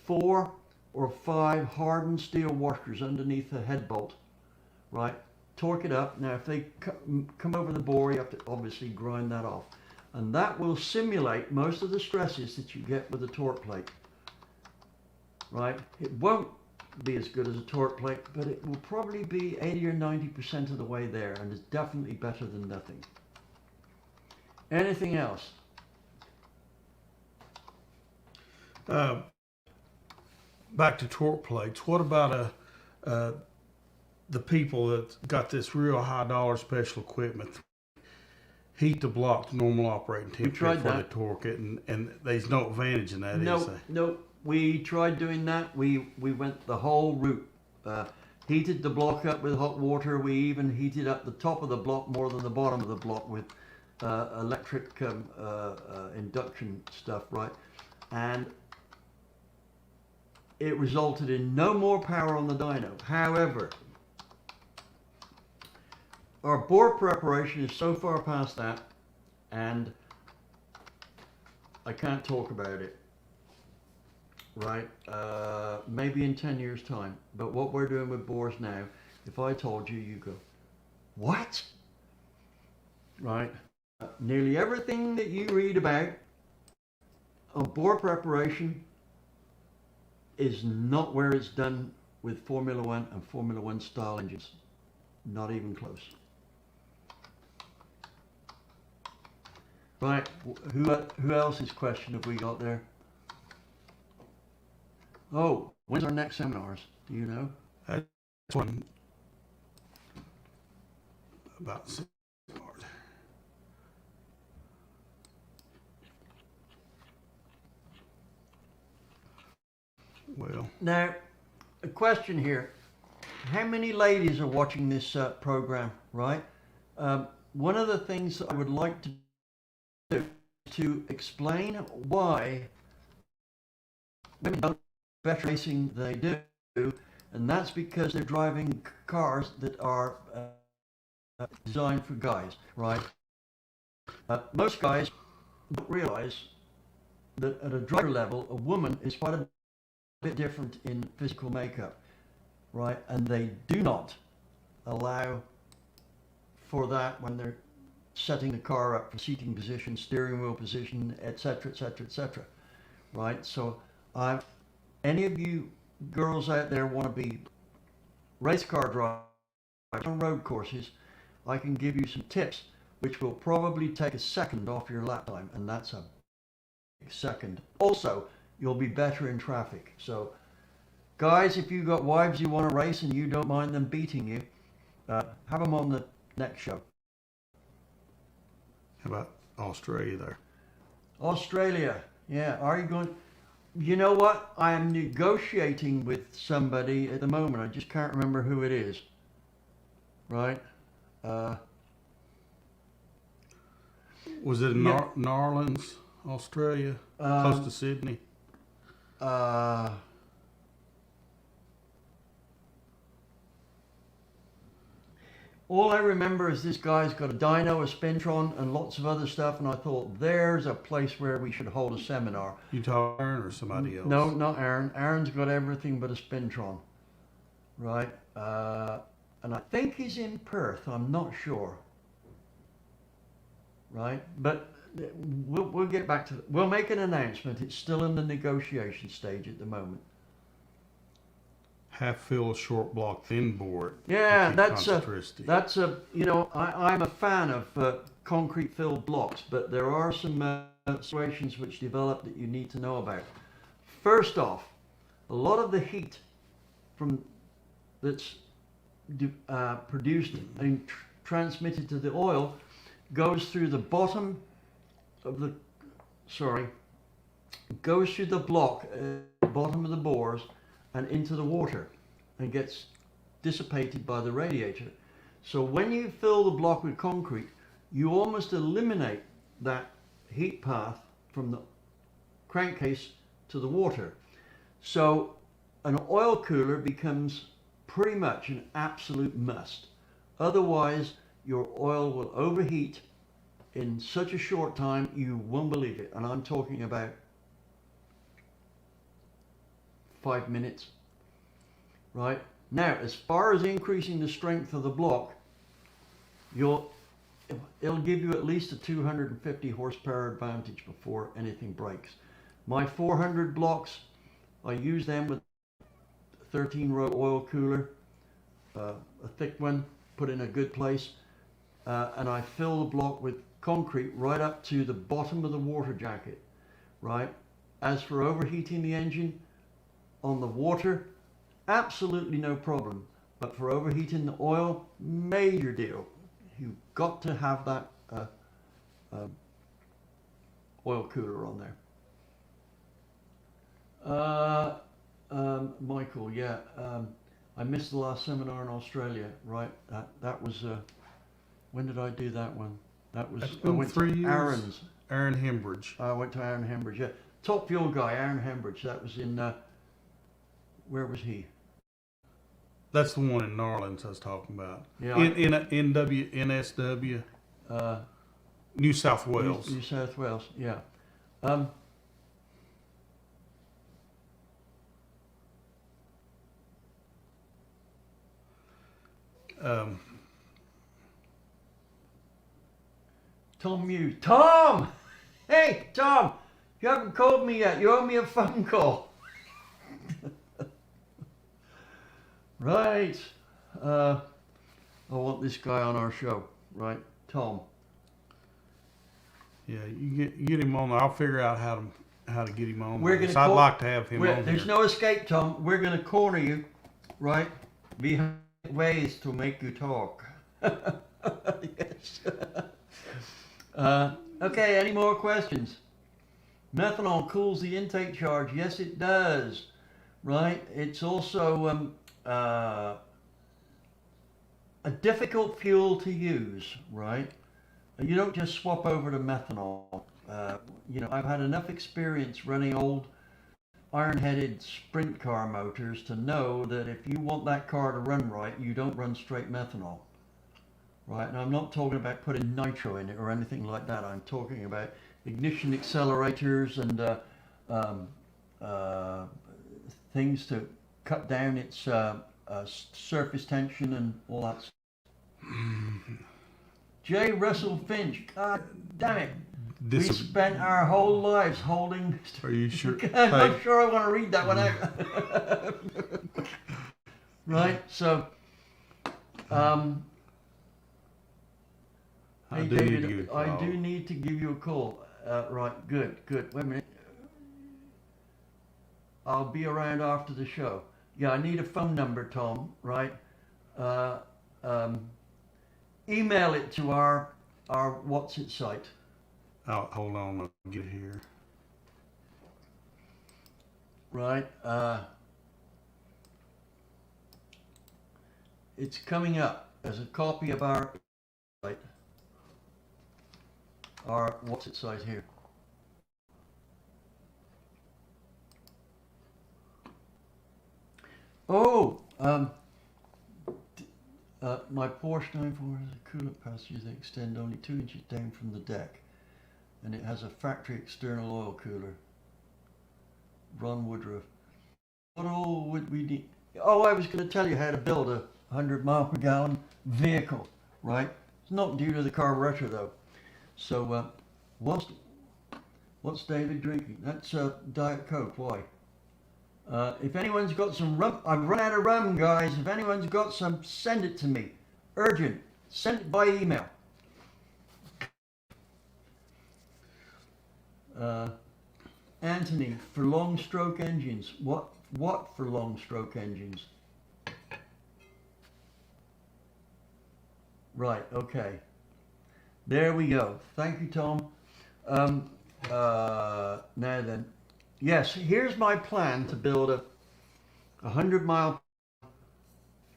4 or 5 hardened steel washers underneath the head bolt, right? Torque it up. Now if they come over the bore, you have to obviously grind that off, and that will simulate most of the stresses that you get with a torque plate, right? It won't be as good as a torque plate, but it will probably be 80 or 90% of the way there, and it's definitely better than nothing. Anything else? Back to torque plates. What about the people that got this real high dollar special equipment, heat the block to normal operating temperature before they torque it, and there's no advantage in that, is there? No, we tried doing that. We went the whole route. Heated the block up with hot water. We even heated up the top of the block more than the bottom of the block with electric induction stuff, right? And it resulted in no more power on the dyno. However, our bore preparation is so far past that, and I can't talk about it, right? Maybe in 10 years' time. But what we're doing with bores now, if I told you, you go, what? Right? Nearly everything that you read about on bore preparation is not where it's done with Formula One and Formula One style engines. Not even close. Right. Who else's question have we got there? Oh, when's our next seminars? Do you know? That's one about 6 hours. Well, now, a question here. How many ladies are watching this program, right? One of the things that I would like to do is to explain why women don't better racing than they do, and that's because they're driving cars that are designed for guys, right? Most guys don't realize that at a driver level, a woman is quite a bit different in physical makeup, right? And they do not allow for that when they're setting the car up for seating position, steering wheel position, etc., etc., etc., right? So, any of you girls out there want to be race car drivers on road courses, I can give you some tips which will probably take a second off your lap time, and that's a big second. Also, you'll be better in traffic. So, guys, if you've got wives you want to race and you don't mind them beating you, have them on the next show. how about Australia there? Australia, yeah. Are you going? You know what? I am negotiating with somebody at the moment. I just can't remember who it is. Right? Was it in Narlands, Australia, close to Sydney? All I remember is this guy's got a dyno, a spintron, and lots of other stuff, and I thought, there's a place where we should hold a seminar. You talk Aaron or somebody else? No, not Aaron. Aaron's got everything but a spintron. Right? And I think he's in Perth. I'm not sure. Right? But we'll get back to it. We'll make an announcement. It's still in the negotiation stage at the moment. Half fill, short block, thin bore. Yeah, that's a, you know, I'm a fan of concrete filled blocks, but there are some situations which develop that you need to know about. First off, a lot of the heat from that's produced and transmitted to the oil goes through the bottom of the, goes through the block, bottom of the bores, and into the water and gets dissipated by the radiator. So when you fill the block with concrete, you almost eliminate that heat path from the crankcase to the water. So an oil cooler becomes pretty much an absolute must. Otherwise, your oil will overheat in such a short time you won't believe it. And I'm talking about 5 minutes. Right? Now, as far as increasing the strength of the block, it'll give you at least a 250 horsepower advantage before anything breaks. My 400 blocks, I use them with a 13-row oil cooler, a thick one, put in a good place, and I fill the block with concrete right up to the bottom of the water jacket. Right? As for overheating the engine, on the water, absolutely no problem. But for overheating the oil, major deal. You've got to have that oil cooler on there. Michael, yeah. I missed the last seminar in Australia, right? That was, when did I do that one? That was, That's been 3 years. Aaron's. Aaron Hembridge. I went to Aaron Hembridge, yeah. Top fuel guy, Aaron Hembridge. That was in, where was he? That's the one in Narlands I was talking about. Yeah, NSW, New South Wales. New South Wales, yeah. Tom Mew. Tom! Hey, Tom! You haven't called me yet. You owe me a phone call. Right. I want this guy on our show. Right. Tom. Yeah, you get him on there. I'll figure out how to get him on We're there. gonna I'd like to have him on There's here. no escape, Tom. We're going to corner you, right? Behind ways to make you talk. Yes. Okay, any more questions? Methanol cools the intake charge. Yes, it does. Right? It's also a difficult fuel to use, right? You don't just swap over to methanol. You know, I've had enough experience running old iron-headed sprint car motors to know that if you want that car to run right, you don't run straight methanol. Right? And I'm not talking about putting nitro in it or anything like that. I'm talking about ignition accelerators and things to cut down its surface tension and all that stuff. J. Russell Finch, God damn it. We spent our whole lives holding... Are you sure? I'm not sure I want to read that one out. Right, so... I hey, do David, need to give you a call. I do need to give you a call. Right, good. Wait a minute. I'll be around after the show. Yeah, I need a phone number, Tom, right? Email it to our what's it site. Oh, hold on, I'll get it here. Right. It's coming up as a copy of our site. Our what's it site here. Oh, my Porsche 944 has a coolant passages that extend only 2 inches down from the deck, and it has a factory external oil cooler. Ron Woodruff. What all would we need? Oh, I was going to tell you how to build a 100 mile per gallon vehicle, right? It's not due to the carburetor though. So, what's David drinking? That's Diet Coke. Why? If anyone's got some rum, I've run out of rum, guys. If anyone's got some, send it to me. Urgent. Send it by email. Anthony, for long stroke engines. What for long stroke engines? Right, okay. There we go. Thank you, Tom. Now then. Yes, here's my plan to build a 100-mile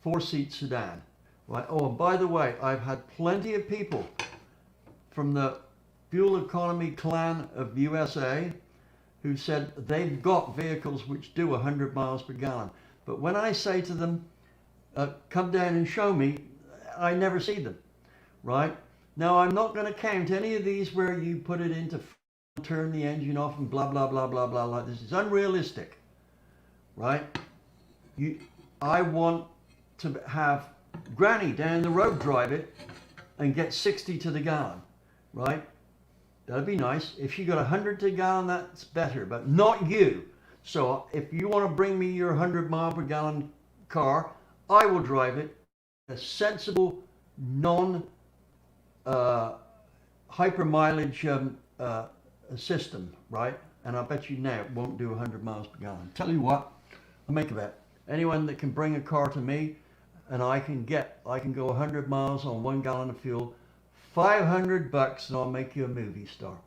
4-seat sedan. Right. Oh, and by the way, I've had plenty of people from the fuel economy clan of USA who said they've got vehicles which do 100 miles per gallon. But when I say to them, come down and show me, I never see them. Right? Now, I'm not going to count any of these where you put it into turn the engine off and blah blah blah blah blah like this. It's unrealistic, right? I want to have Granny down the road drive it and get 60 to the gallon, right? That'd be nice. If she got 100 to the gallon, that's better, but not you. So if you want to bring me your 100 mile per gallon car, I will drive it. A sensible, non hyper mileage system, right? And I bet you now it won't do 100 miles per gallon. Tell you what, I'll make a bet. Anyone that can bring a car to me and I can go 100 miles on 1 gallon of fuel, $500 and I'll make you a movie star.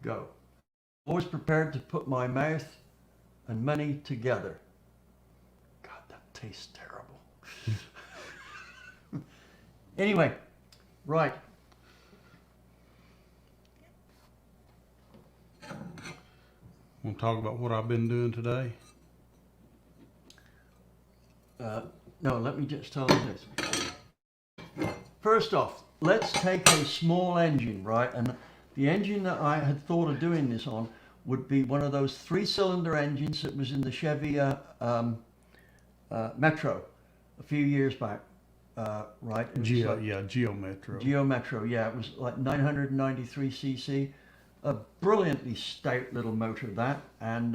Go. Always prepared to put my mouth and money together. God, that tastes terrible. Anyway, right. Want to talk about what I've been doing today? No, let me just tell you this. First off, let's take a small engine, right? And the engine that I had thought of doing this on would be one of those 3-cylinder engines that was in the Chevy Metro a few years back, right? Geo Metro. Geo Metro, yeah. It was like 993 cc. A brilliantly stout little motor that, and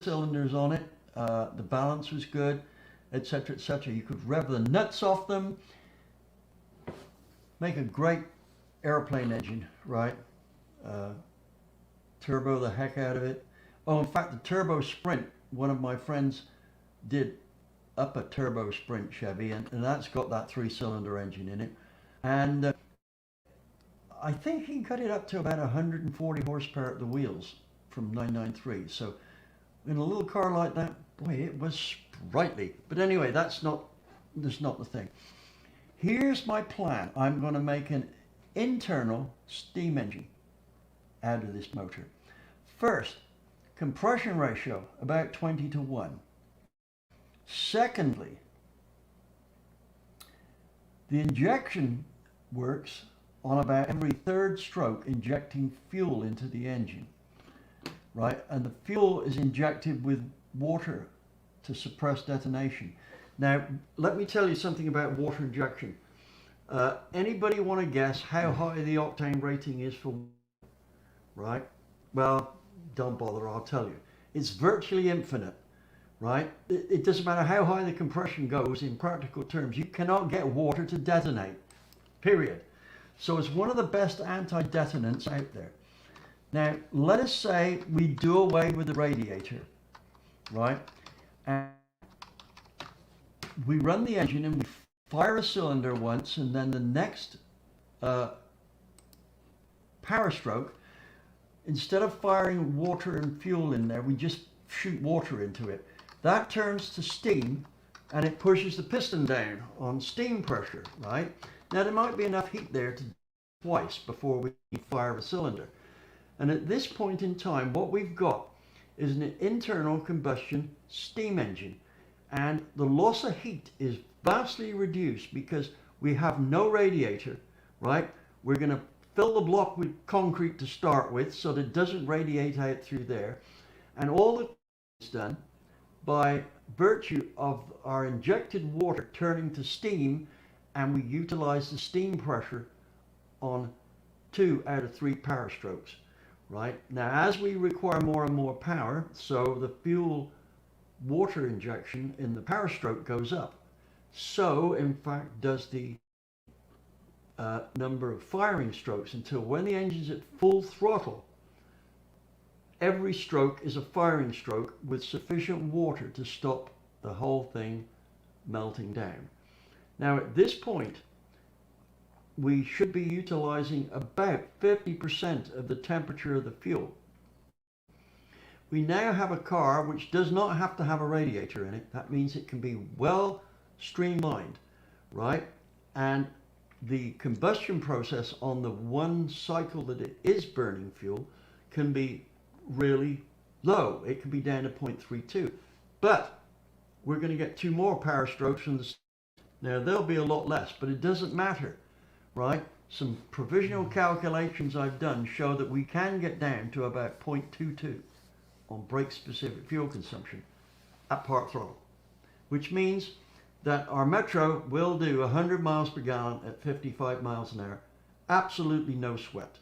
cylinders on it. The balance was good, etc., etc. You could rev the nuts off them, make a great airplane engine, right? Turbo the heck out of it. Oh, in fact, the Turbo Sprint, one of my friends did up a Turbo Sprint Chevy, and that's got that 3-cylinder engine in it. And I think he got it up to about 140 horsepower at the wheels from 993. So in a little car like that, boy, it was sprightly. But anyway, that's not the thing. Here's my plan. I'm going to make an internal steam engine out of this motor. First, compression ratio about 20:1. Secondly, the injection works on about every third stroke, injecting fuel into the engine, right? And the fuel is injected with water to suppress detonation. Now, let me tell you something about water injection. Anybody want to guess how high the octane rating is for water, right? Well, don't bother, I'll tell you. It's virtually infinite, right? It doesn't matter how high the compression goes. In practical terms, you cannot get water to detonate, period. So it's one of the best anti-detonants out there. Now, let us say we do away with the radiator, right? And we run the engine and we fire a cylinder once, and then the next power stroke, instead of firing water and fuel in there, we just shoot water into it. That turns to steam, and it pushes the piston down on steam pressure, right? Now, there might be enough heat there to twice before we fire a cylinder. And at this point in time, what we've got is an internal combustion steam engine. And the loss of heat is vastly reduced because we have no radiator, right? We're going to fill the block with concrete to start with so that it doesn't radiate out through there. And all that is done by virtue of our injected water turning to steam, and we utilize the steam pressure on 2 out of 3 power strokes, right? Now, as we require more and more power, so the fuel water injection in the power stroke goes up. So, in fact, does the number of firing strokes, until when the engine's at full throttle, every stroke is a firing stroke with sufficient water to stop the whole thing melting down. Now, at this point, we should be utilizing about 50% of the temperature of the fuel. We now have a car which does not have to have a radiator in it. That means it can be well streamlined, right? And the combustion process on the one cycle that it is burning fuel can be really low. It can be down to 0.32. But we're going to get 2 more power strokes from the... Now, there'll be a lot less, but it doesn't matter, right? Some provisional calculations I've done show that we can get down to about 0.22 on brake-specific fuel consumption at part throttle, which means that our Metro will do 100 miles per gallon at 55 miles an hour, absolutely no sweat.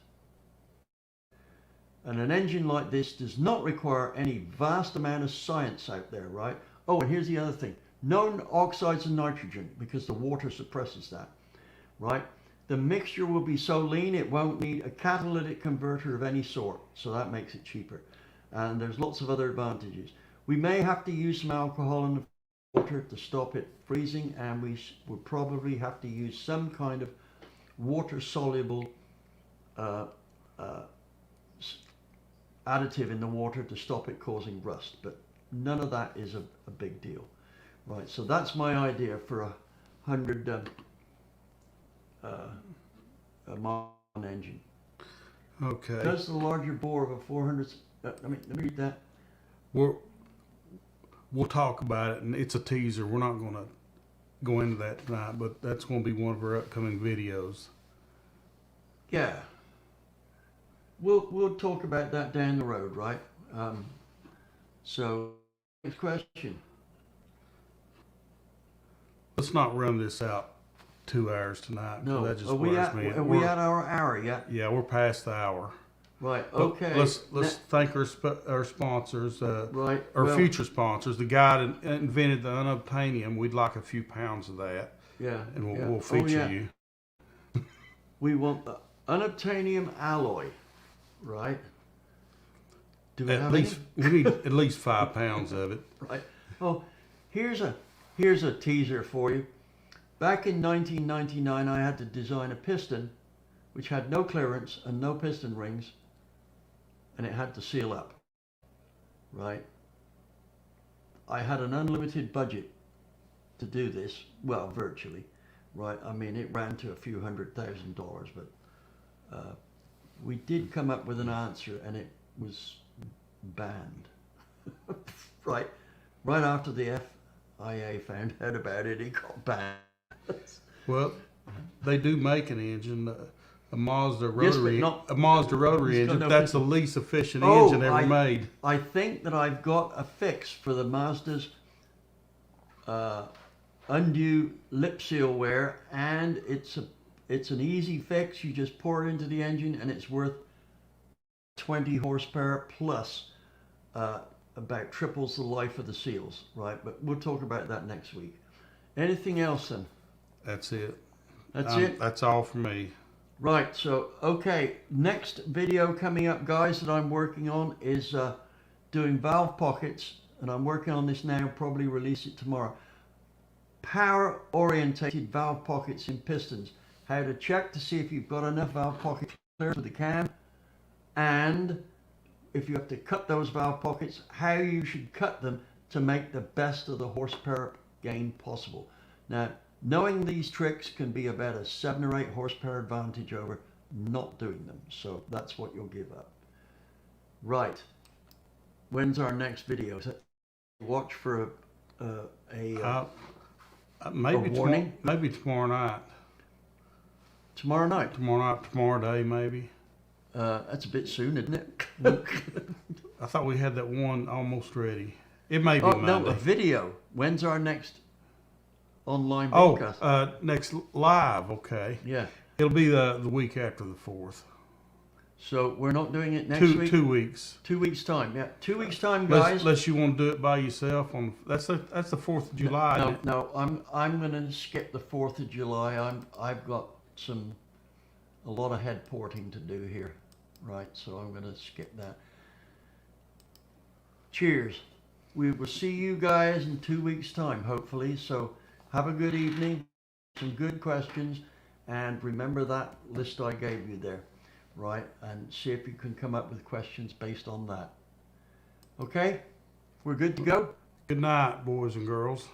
And an engine like this does not require any vast amount of science out there, right? Oh, and here's the other thing. No oxides of nitrogen, because the water suppresses that, right? The mixture will be so lean it won't need a catalytic converter of any sort, so that makes it cheaper. And there's lots of other advantages. We may have to use some alcohol in the water to stop it freezing, and we would probably have to use some kind of water-soluble additive in the water to stop it causing rust, but none of that is a big deal, right? So that's my idea for a 100 mile engine. Okay. Does the larger bore of a 400? Let me read that. We'll talk about it, and it's a teaser. We're not going to go into that tonight, but that's going to be one of our upcoming videos. Yeah. We'll talk about that down the road, right? So, next question. Let's not run this out 2 hours tonight. No, that just are we at our hour yet? Yeah, we're past the hour. Right. But Okay. let's thank our sponsors, right. our future sponsors. The guy that invented the unobtainium. We'd like a few pounds of that. Yeah. And we'll feature you. We want unobtainium alloy, right? Do we At have least any? we need at least 5 pounds of it. Right. Oh, here's a teaser for you. Back in 1999, I had to design a piston which had no clearance and no piston rings, and it had to seal up, right? I had an unlimited budget to do this, well, virtually, right? I mean, it ran to a few $100,000, but we did come up with an answer, and it was banned, right? Right after the FIA found out about it, it got banned. Well, they do make an engine, a Mazda Yes, but rotary, not- a Mazda rotary it's got engine. no That's the piston. least efficient Oh, engine ever made. I think that I've got a fix for the Mazda's undue lip seal wear, and it's an easy fix. You just pour it into the engine, and it's worth 20 horsepower plus about triples the life of the seals, right? But we'll talk about that next week. Anything else then? That's it. That's it? That's all for me. Right, so, okay, next video coming up, guys, that I'm working on is doing valve pockets, and I'm working on this now, probably release it tomorrow. Power-orientated valve pockets in pistons. How to check to see if you've got enough valve pocket clearance for the cam, and if you have to cut those valve pockets, how you should cut them to make the best of the horsepower gain possible. Now, knowing these tricks can be about a 7 or 8 horsepower advantage over not doing them. So that's what you'll give up. Right. When's our next video? Watch for Maybe a warning? Maybe tomorrow night. Tomorrow night. Tomorrow day, maybe. That's a bit soon, isn't it? I thought we had that one almost ready. It may be Oh, Monday. no, a video. When's our next online broadcast? Next live, okay. Yeah. It'll be the week after the 4th. So we're not doing it next week? 2 weeks. 2 weeks time, yeah. 2 weeks time, guys. Unless you want to do it by yourself on that's the 4th of July. isn't it? No, I'm gonna skip the 4th of July. I've got a lot of head porting to do here, right? So I'm gonna skip that. Cheers. We will see you guys in 2 weeks time, hopefully. So have a good evening, some good questions, and remember that list I gave you there, right? And see if you can come up with questions based on that. Okay? We're good to go? Good night, boys and girls.